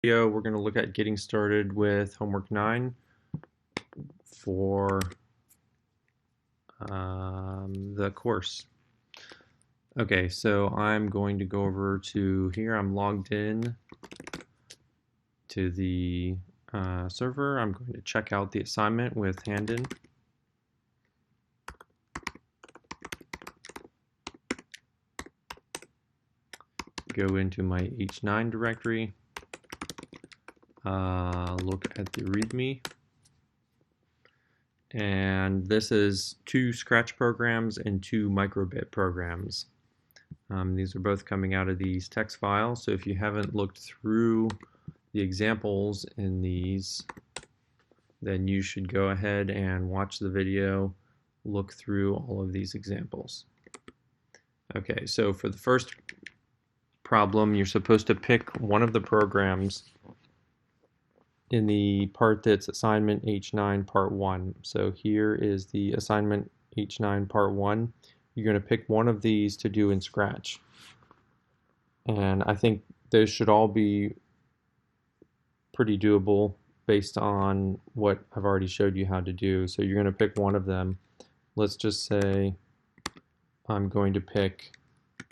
Video, we're going to look at getting started with homework 9 for the course. Okay, so I'm going to go over to here. I'm logged in to the server. I'm going to check out the assignment with Handon. Go into my H9 directory. Look at the README. And this is 2 Scratch programs and 2 microbit programs. These are both coming out of these text files, so if you haven't looked through the examples in these, then you should go ahead and watch the video, look through all of these examples. Okay, so for the first problem, you're supposed to pick one of the programs in the part that's assignment H9 part 1. So here is the assignment H9 part 1. You're going to pick one of these to do in Scratch. And I think those should all be pretty doable based on what I've already showed you how to do. So you're going to pick one of them. Let's just say I'm going to pick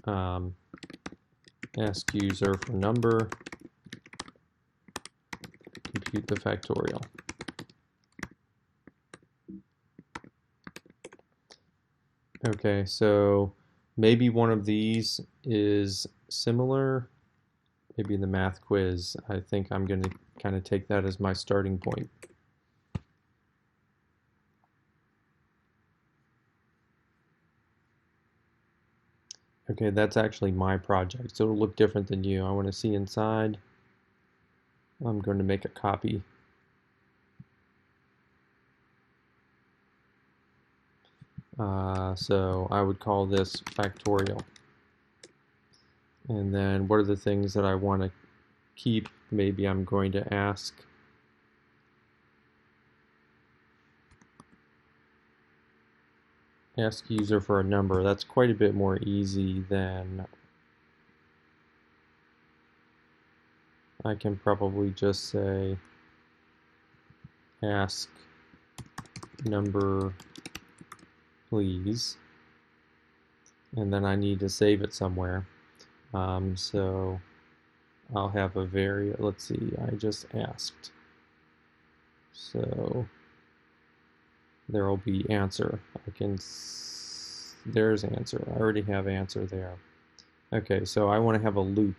ask user for number, compute the factorial. Okay, so maybe one of these is similar. Maybe the math quiz. I think I'm going to kind of take that as my starting point. Okay, that's actually my project, so it'll look different than you. I want to see inside. I'm going to make a copy. So I would call this factorial. And then what are the things that I want to keep? Maybe I'm going to ask user for a number. That's quite a bit more easy than I can probably just say ask number please, and then I need to save it somewhere. So I'll have a let's see, I just asked. So there will be answer. There's answer. I already have answer there. Okay, so I want to have a loop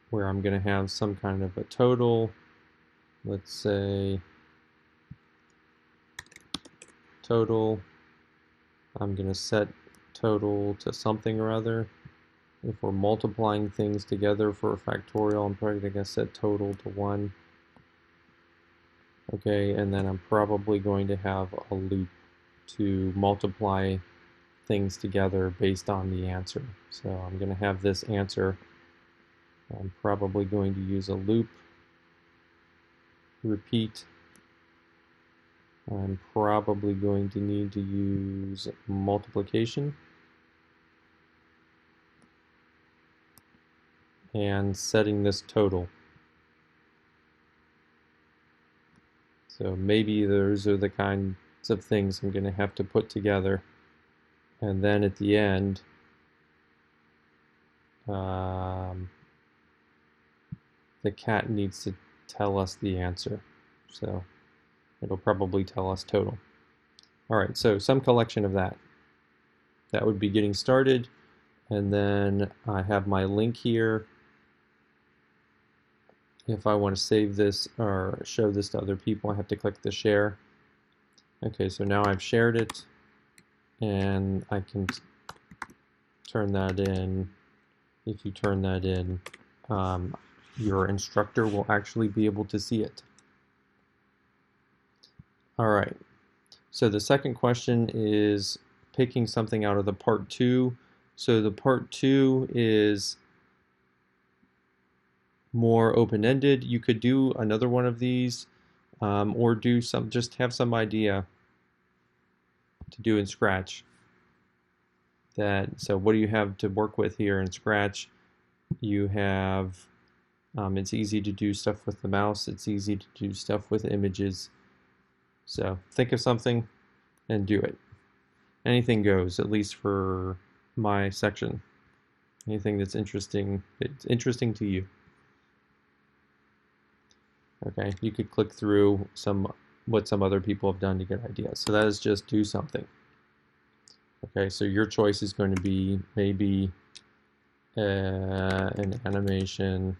where I'm going to have some kind of a total. Let's say total. I'm going to set total to something or other. If we're multiplying things together for a factorial, I'm probably going to set total to 1. Okay, and then I'm probably going to have a loop to multiply things together based on the answer. So I'm going to have this answer. I'm probably going to use a loop, repeat. I'm probably going to need to use multiplication and setting this total. So maybe those are the kinds of things I'm going to have to put together. And then at the end, the cat needs to tell us the answer. So it'll probably tell us total. All right, so some collection of that. That would be getting started. And then I have my link here. If I want to save this or show this to other people, I have to click the share. Okay, so now I've shared it, and I can turn that in. If you turn that in, your instructor will actually be able to see it. All right, so the second question is picking something out of the part 2. So the part 2 is more open-ended. You could do another one of these, or do just have some idea to do in Scratch. So what do you have to work with here in Scratch? You have, it's easy to do stuff with the mouse. It's easy to do stuff with images. So think of something and do it. Anything goes, at least for my section. Anything that's interesting, it's interesting to you. Okay, you could click through what some other people have done to get ideas. So that is just do something. Okay, so your choice is going to be maybe an animation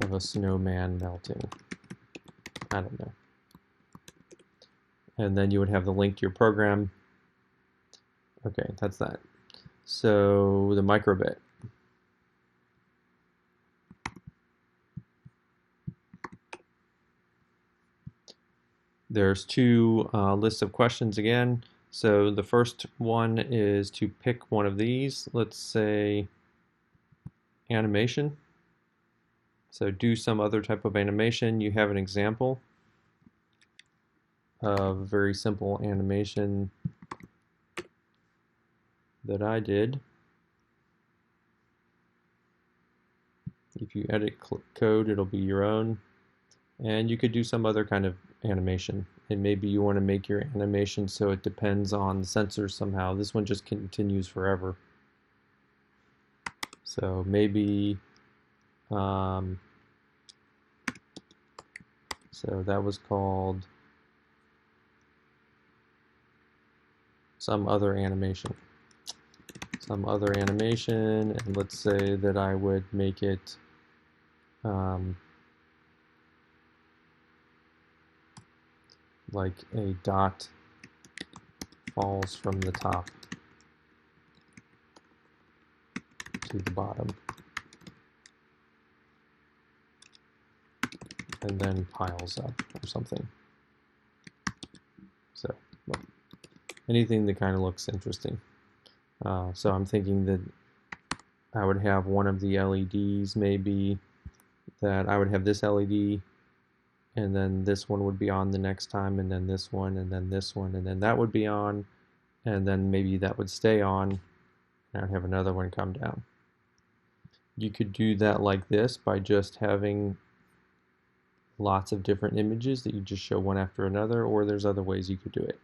of a snowman melting. I don't know. And then you would have the link to your program. Okay, that's that. So the microbit. There's two lists of questions again. So the first one is to pick one of these. Let's say animation. So do some other type of animation. You have an example of a very simple animation that I did. If you edit code, it'll be your own. And you could do some other kind of animation. And maybe you want to make your animation so it depends on the sensors somehow. This one just continues forever. So maybe, so that was called some other animation. Some other animation, and let's say that I would make it like a dot falls from the top to the bottom and then piles up or something. So well, anything that kind of looks interesting. So I'm thinking that I would have one of the LEDs maybe, that I would have this LED, and then this one would be on the next time, and then this one, and then this one, and then that would be on, and then maybe that would stay on, and I'd have another one come down. You could do that like this by just having lots of different images that you just show one after another, or there's other ways you could do it.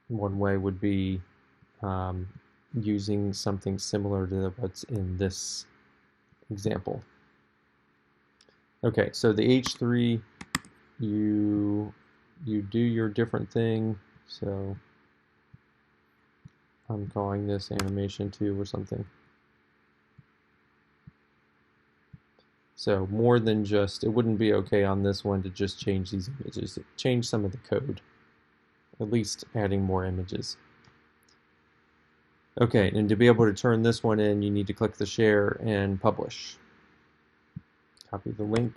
One way would be using something similar to what's in this example. Okay, so the H3, you do your different thing. So I'm calling this animation 2 or something. So more than just, it wouldn't be okay on this one to just change these images. Change some of the code, at least adding more images. Okay, and to be able to turn this one in, you need to click the share and publish. Copy the link.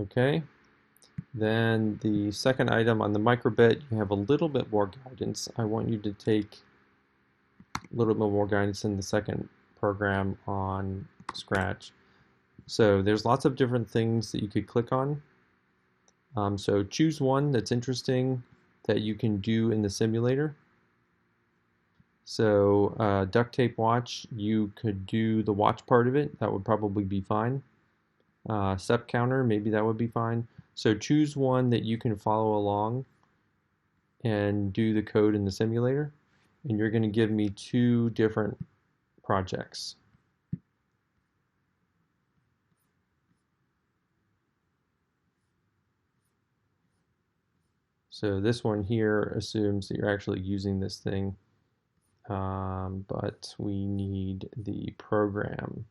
Okay, then the second item on the microbit, you have a little bit more guidance. I want you to take a little bit more guidance in the second program on Scratch. So there's lots of different things that you could click on. So choose one that's interesting that you can do in the simulator. So duct tape watch, you could do the watch part of it. That would probably be fine. Step counter, maybe that would be fine. So choose one that you can follow along and do the code in the simulator. And you're going to give me 2 different projects. So this one here assumes that you're actually using this thing, but we need the program.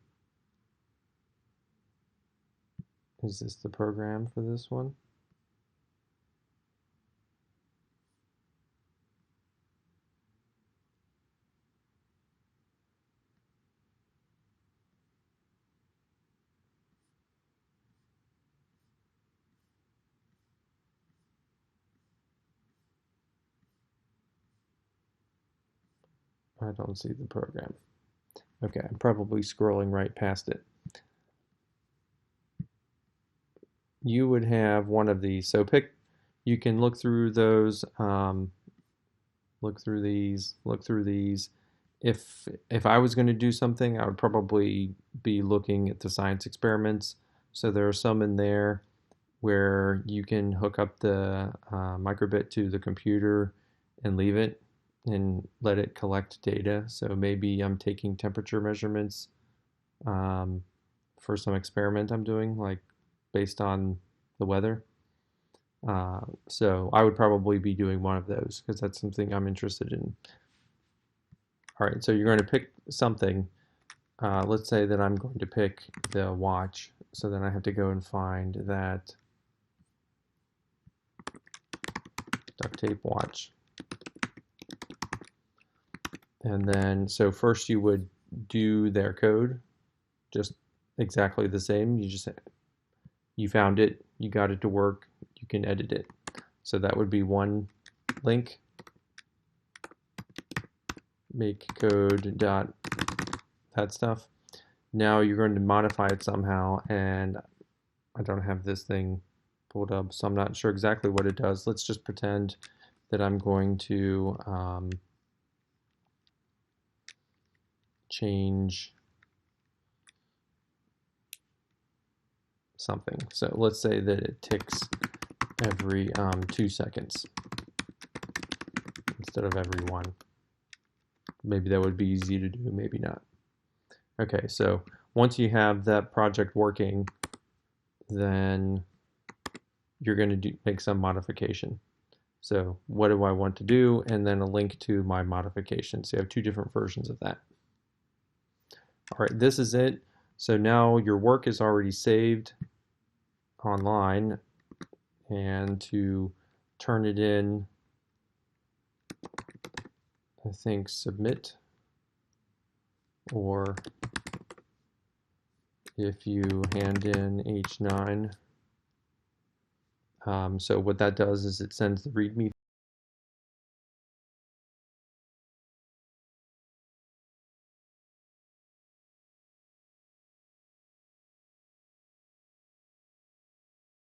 Is this the program for this one? I don't see the program. Okay, I'm probably scrolling right past it. you would have one of these. So you can look through those, look through these, look through these. If I was going to do something, I would probably be looking at the science experiments. So there are some in there where you can hook up the microbit to the computer and leave it and let it collect data. So maybe I'm taking temperature measurements um, for some experiment I'm doing, like based on the weather. So I would probably be doing one of those because that's something I'm interested in. All right, so you're going to pick something. Let's say that I'm going to pick the watch. So then I have to go and find that duct tape watch. And then, so first you would do their code, just exactly the same. You found it, you got it to work, you can edit it. So that would be one link. Make code dot that stuff. Now you're going to modify it somehow, and I don't have this thing pulled up, so I'm not sure exactly what it does. Let's just pretend that I'm going to change something. So let's say that it ticks every 2 seconds instead of every 1. Maybe that would be easy to do, maybe not. Okay, so once you have that project working, then you're going to make some modification. So what do I want to do? And then a link to my modification. So you have 2 different versions of that. All right, this is it. So now your work is already saved online, and to turn it in, I think submit, or if you hand in H9, so what that does is it sends the README